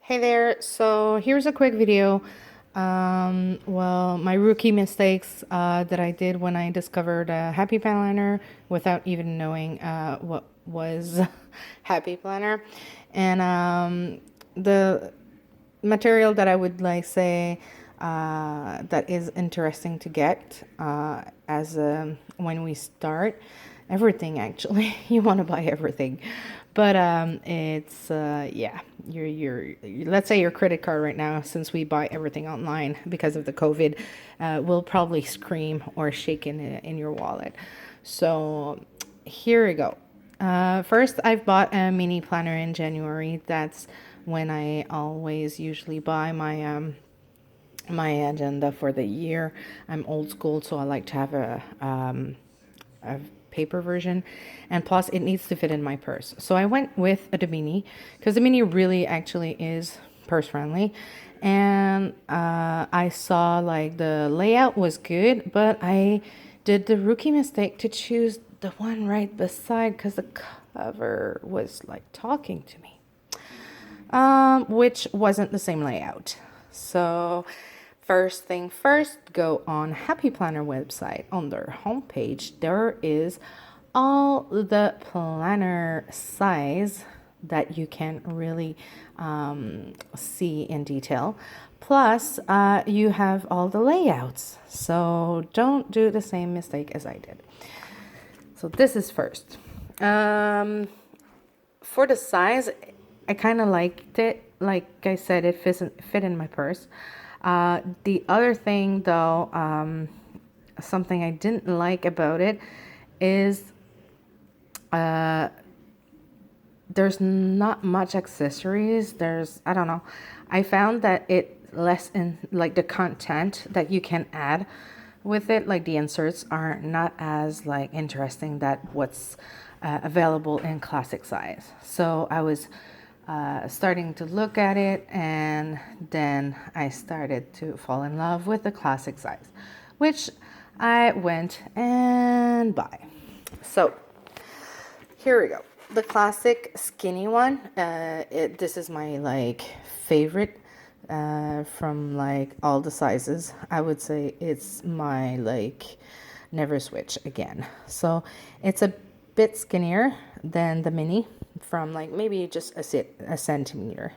Hey there, so here's a quick video. Well, my rookie mistakes that I did when I discovered a Happy Planner without even knowing what was Happy Planner. And the material that I would like say that is interesting to get as when we start everything actually you want to buy everything, but it's yeah, your let's say your credit card right now, since we buy everything online because of the COVID, will probably scream or shake in your wallet. So here we go. First, I've bought a mini planner in January. That's when I always usually buy my agenda for the year. I'm old school, so I like to have a paper version, and plus it needs to fit in my purse. So I went with the mini because the mini really actually is purse friendly, and I saw like the layout was good, but I did the rookie mistake to choose the one right beside because the cover was like talking to me, which wasn't the same layout. So first thing first, go on Happy Planner website. On their homepage, there is all the planner size that you can really see in detail. Plus, you have all the layouts. So don't do the same mistake as I did. So this is first. For the size, I kind of liked it. Like I said, it fit in my purse. The other thing, though, something I didn't like about it is there's not much accessories. I don't know. I found that it less in like the content that you can add with it, like the inserts are not as like interesting that what's available in classic size. So I was starting to look at it, and then I started to fall in love with the classic size, which I went and buy. So here we go. The classic skinny one. This is my like favorite from like all the sizes. I would say it's my like never switch again. So it's a bit skinnier than the mini, from like maybe just a centimeter,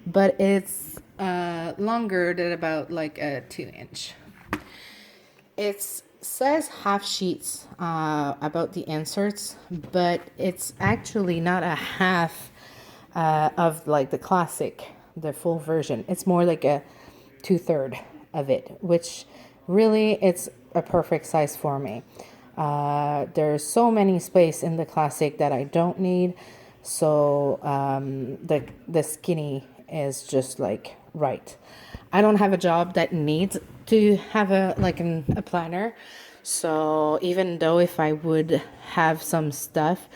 but it's longer than about like a 2 inch. It says half sheets about the inserts, but it's actually not a half of like the classic, the full version. It's more like a 2/3 of it, which really it's a perfect size for me. There's so many space in the classic that I don't need, so the skinny is just like right. I don't have a job that needs to have a planner, so even though if I would have some stuff,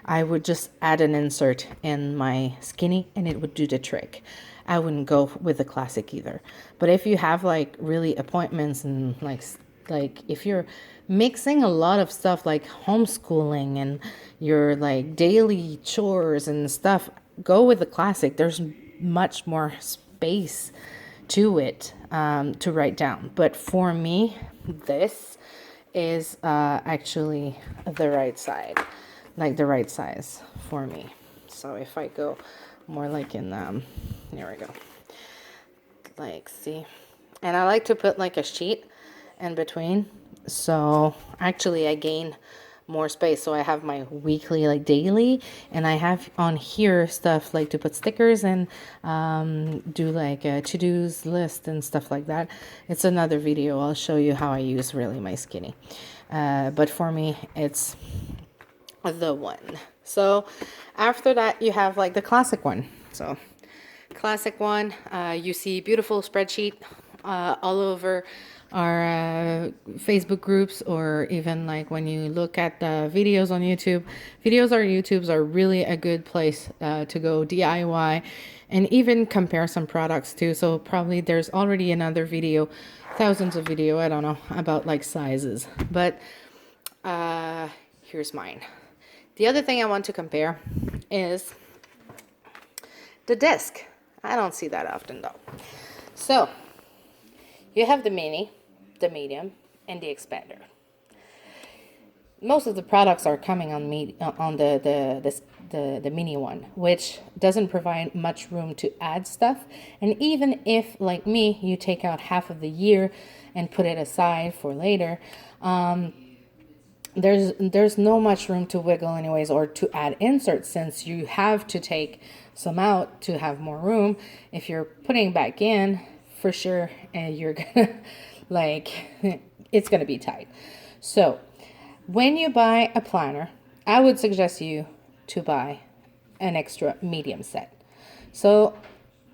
I would just add an insert in my skinny and it would do the trick. I wouldn't go with the classic either. But if you have like really appointments and like if you're mixing a lot of stuff like homeschooling and your like daily chores and stuff, go with the classic. There's much more space to it to write down. But for me, this is actually the right side, like the right size for me. So if I go more like in here we go, like see, and I like to put like a sheet in between, so actually I gain more space. So I have my weekly, like daily, and I have on here stuff like to put stickers and do like a to-dos list and stuff like that. It's another video. I'll show you how I use really my skinny, but for me it's the one. So after that you have like the classic one. So classic one, you see beautiful spreadsheet all over our Facebook groups, or even like when you look at the videos on YouTube. YouTubes are really a good place to go DIY and even compare some products too. So probably there's already another video, thousands of video, I don't know, about like sizes, but here's mine. The other thing I want to compare is the disc. I don't see that often though. So you have the mini, the medium, and the expander. Most of the products are coming on the mini one, which doesn't provide much room to add stuff. And even if, like me, you take out half of the year and put it aside for later, there's no much room to wiggle anyways, or to add inserts, since you have to take some out to have more room. If you're putting back in, for sure, and you're gonna like it's gonna be tight. So when you buy a planner, I would suggest you to buy an extra medium set. So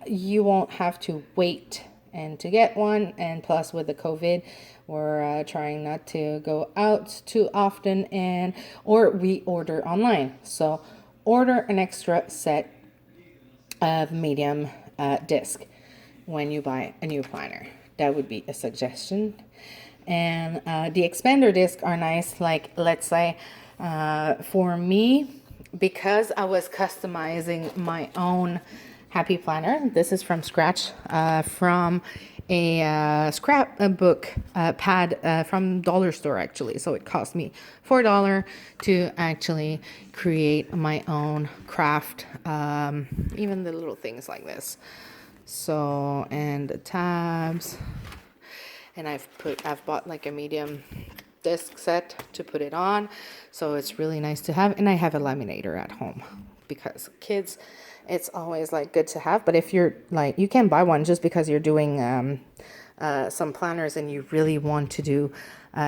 you won't have to wait and to get one. And plus, with the COVID, we're trying not to go out too often, and or we order online. So order an extra set of medium disc when you buy a new planner. That would be a suggestion. And the expander discs are nice. Like, let's say for me, because I was customizing my own happy planner, this is from scratch, from a scrapbook pad from dollar store actually. So it cost me $4 to actually create my own craft, even the little things like this. So, and the tabs, and I've bought like a medium disc set to put it on, so it's really nice to have. And I have a laminator at home because kids, it's always like good to have. But if you're like, you can buy one just because you're doing some planners and you really want to do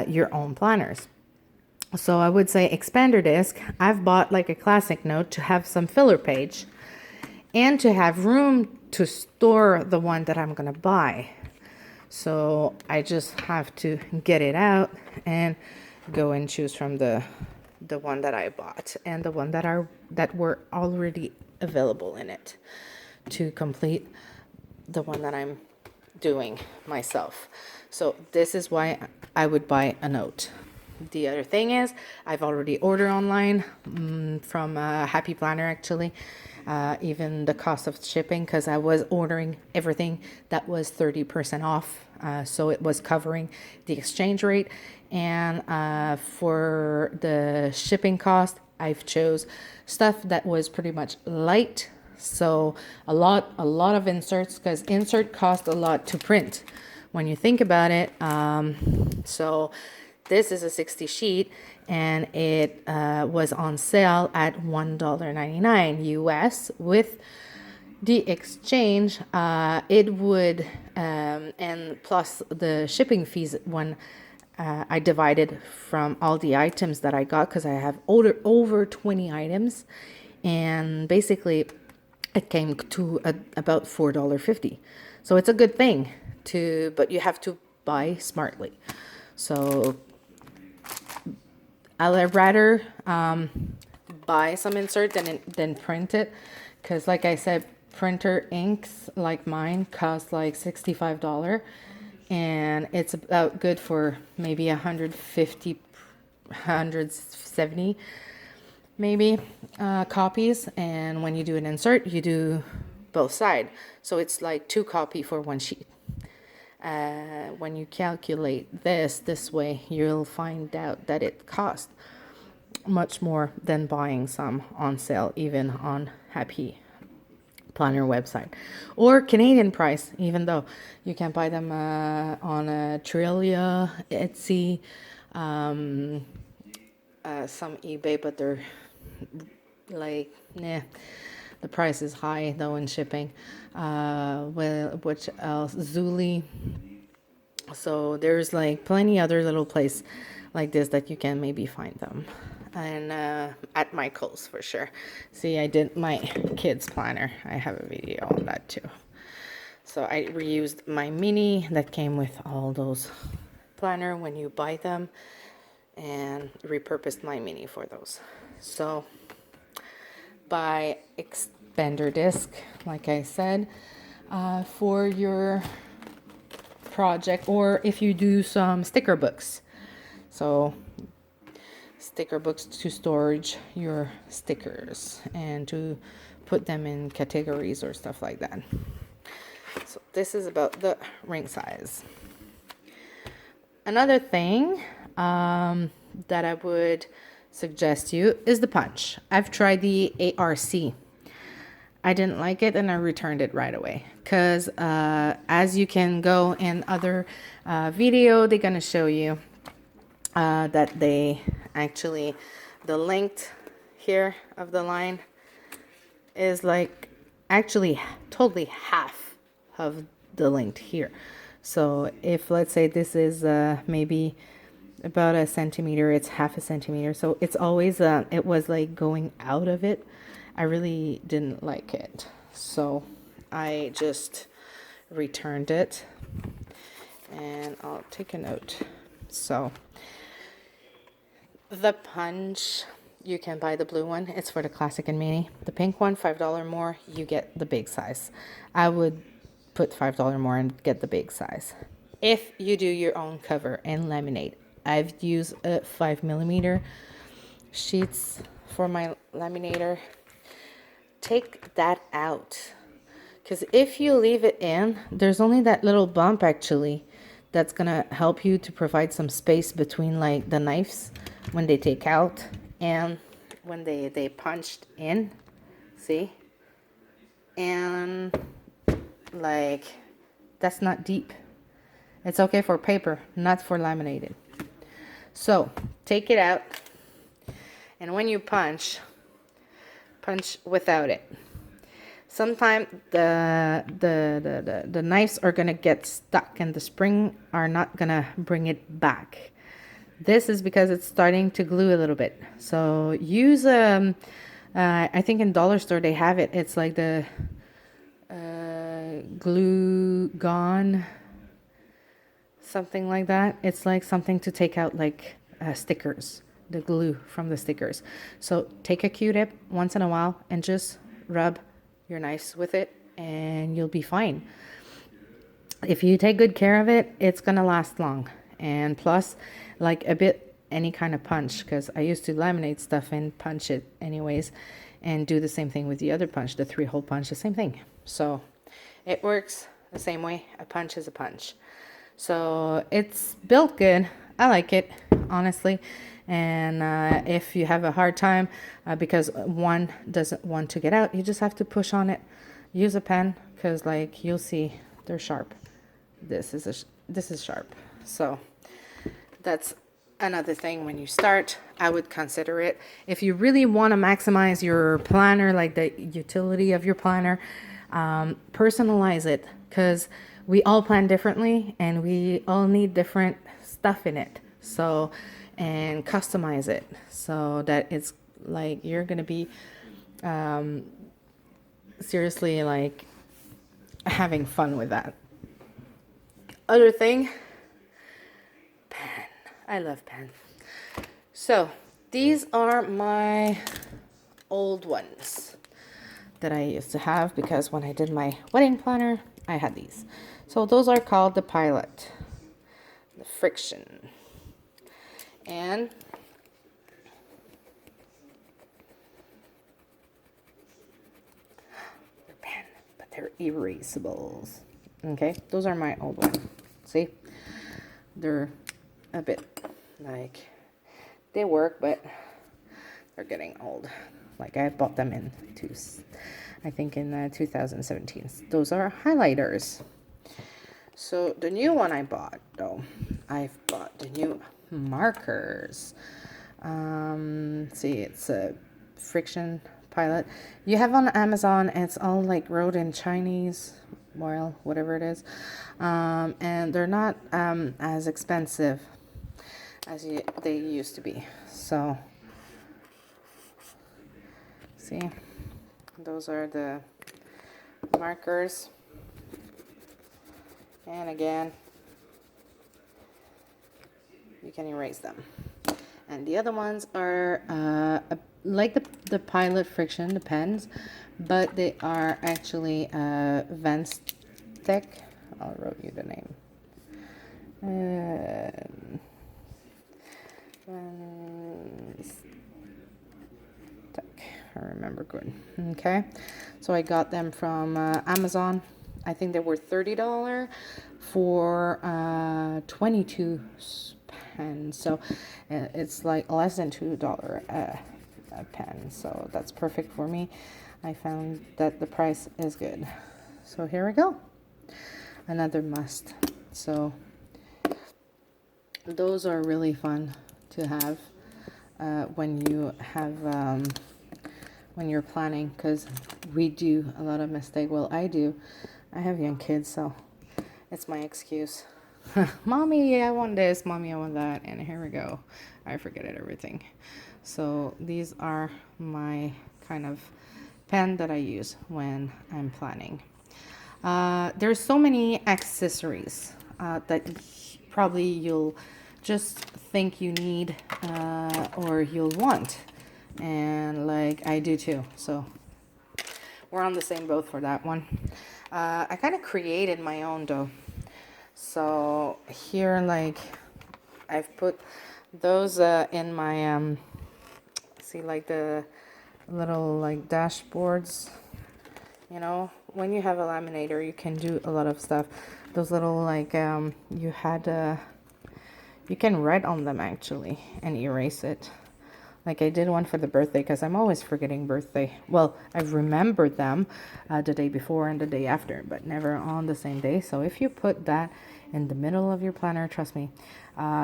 your own planners. So I would say expander disc. I've bought like a classic note to have some filler page and to have room to store the one that I'm gonna buy. So I just have to get it out and go and choose from the one that I bought and the one that were already available in it to complete the one that I'm doing myself. So this is why I would buy a note. The other thing is, I've already ordered online from Happy Planner actually. Even the cost of shipping, because I was ordering everything that was 30% off, so it was covering the exchange rate. And for the shipping cost, I've chose stuff that was pretty much light, so a lot of inserts, because insert cost a lot to print when you think about it. So this is a 60 sheet, and it was on sale at $1.99 US. With the exchange, it would, and plus the shipping fees when I divided from all the items that I got, because I have over 20 items, and basically it came to about $4.50. So it's a good thing but you have to buy smartly. So I'd rather buy some insert than print it, because like I said, printer inks like mine cost like $65, and it's about good for maybe 150, 170 maybe copies. And when you do an insert, you do both sides, so it's like 2 copies for 1 sheet. When you calculate this way, you'll find out that it costs much more than buying some on sale, even on Happy Planner website, or Canadian price, even though you can buy them on Trillia, Etsy, some eBay, but they're like, nah. The price is high though in shipping. Well, which else? Zully. So there's like plenty other little place like this that you can maybe find them. And at Michael's for sure. See, I did my kids planner. I have a video on that too. So I reused my mini that came with all those planner when you buy them, and repurposed my mini for those. So buy expander disc, like I said, for your project, or if you do some sticker books. So sticker books to storage your stickers and to put them in categories or stuff like that. So this is about the ring size. Another thing that I would suggest you is the punch. I've tried the ARC. I didn't like it and I returned it right away because as you can go in other video, they're gonna show you that they actually, the length here of the line is like actually totally half of the length here. So if let's say this is maybe about a centimeter, it's half a centimeter. So it's always it was like going out of it. I really didn't like it, so I just returned it, and I'll take a note. So the punch, you can buy the blue one. It's for the classic and mini. The pink one, $5 more, you get the big size. I would put $5 more and get the big size. If you do your own cover and laminate, I've used 5mm sheets for my laminator. Take that out, because if you leave it in, there's only that little bump actually that's gonna help you to provide some space between like the knives when they take out and when they punched in. See? And like that's not deep. It's okay for paper, not for laminated. So take it out, and when you punch without it. Sometimes the knives are gonna get stuck and the spring are not gonna bring it back. This is because it's starting to glue a little bit. So use I think in dollar store they have it. It's like the glue gone, something like that. It's like something to take out like stickers, the glue from the stickers. So take a Q-tip once in a while and just rub your knives with it and you'll be fine. If you take good care of it, it's gonna last long. And plus, like a bit any kind of punch, because I used to laminate stuff and punch it anyways, and do the same thing with the other punch, the 3-hole punch, the same thing. So it works the same way. A punch is a punch. So it's built good. I like it, honestly. And if you have a hard time because one doesn't want to get out, you just have to push on it. Use a pen, because like you'll see they're sharp. This is sharp. So that's another thing. When you start, I would consider it. If you really want to maximize your planner, like the utility of your planner, personalize it, because we all plan differently and we all need different stuff in it. So, and customize it so that it's like you're gonna be seriously like having fun with that. Other thing, pen. I love pen. So these are my old ones that I used to have, because when I did my wedding planner, I had these. So those are called the Pilot, the Friction. And they're pen, but they're erasables. Okay, those are my old ones. See, they're a bit like, they work, but they're getting old. Like I bought them in I think in 2017. Those are highlighters. So the new one I bought, though, I've bought the new markers. See, it's a Friction Pilot. You have on Amazon, it's all like wrote in Chinese, well, whatever it is. And they're not as expensive as they used to be. So, see, those are the markers. And again, you can erase them. And the other ones are like the Pilot Friction, the pens, but they are actually Vance Tech. I'll wrote you the name. Vance Tech, I remember good. Okay, so I got them from Amazon. I think they were $30 for 22 pens. So it's like less than $2 a pen. So that's perfect for me. I found that the price is good. So here we go. Another must. So those are really fun to have when you have when you're planning, because we do a lot of mistake. Well, I do. I have young kids, so it's my excuse. Mommy, I want this. Mommy, I want that. And here we go. I forget everything. So these are my kind of pen that I use when I'm planning. There's so many accessories that probably you'll just think you need or you'll want, and like I do too. So we're on the same boat for that one. I kind of created my own though. So here, like, I've put those in my see, like the little like dashboards. You know, when you have a laminator, you can do a lot of stuff. Those little like you can write on them actually and erase it. Like I did one for the birthday, because I'm always forgetting birthday. Well, I've remembered them the day before and the day after, but never on the same day. So if you put that in the middle of your planner, trust me,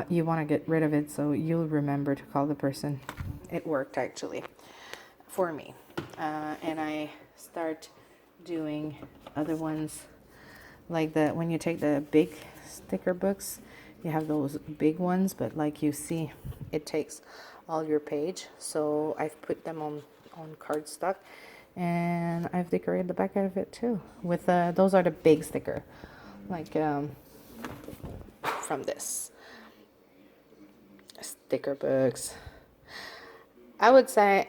you want to get rid of it so you'll remember to call the person. It worked actually for me. And I start doing other ones like that. When you take the big sticker books, you have those big ones, but like you see, it takes all your page. So I've put them on cardstock, and I've decorated the back of it too with those are the big sticker, like from this sticker books. I would say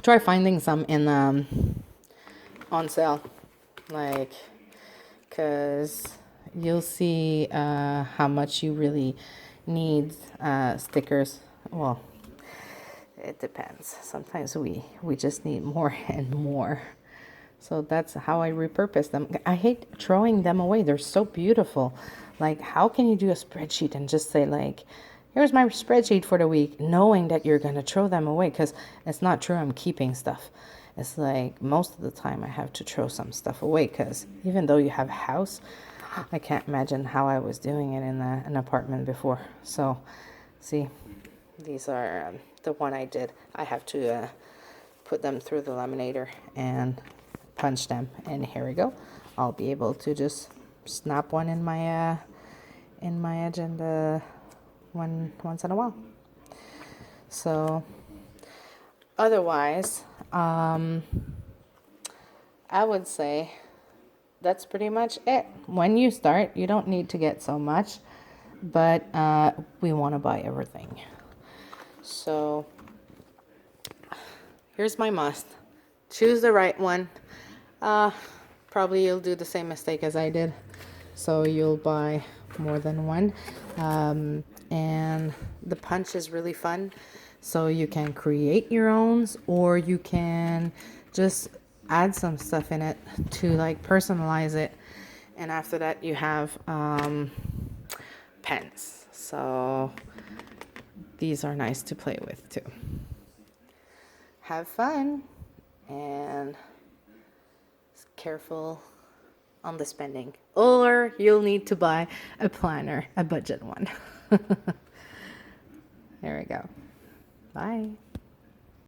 try finding some in on sale, like, because you'll see how much you really need stickers. Well, it depends. Sometimes we just need more and more. So that's how I repurpose them. I hate throwing them away. They're so beautiful. Like, how can you do a spreadsheet and just say like, here's my spreadsheet for the week, knowing that you're going to throw them away? Because it's not true I'm keeping stuff. It's like most of the time I have to throw some stuff away, because even though you have a house, I can't imagine how I was doing it in an apartment before. So see, these are the one I did. I have to put them through the laminator and punch them, and here we go. I'll be able to just snap one in my agenda once in a while. So otherwise, I would say that's pretty much it. When you start, you don't need to get so much, but we want to buy everything. So here's my must. Choose the right one. Probably you'll do the same mistake as I did. So you'll buy more than one. And the punch is really fun. So you can create your own, or you can just add some stuff in it to like personalize it. And after that you have pens. So these are nice to play with too. Have fun and careful on the spending, or you'll need to buy a planner, a budget one. There we go. Bye.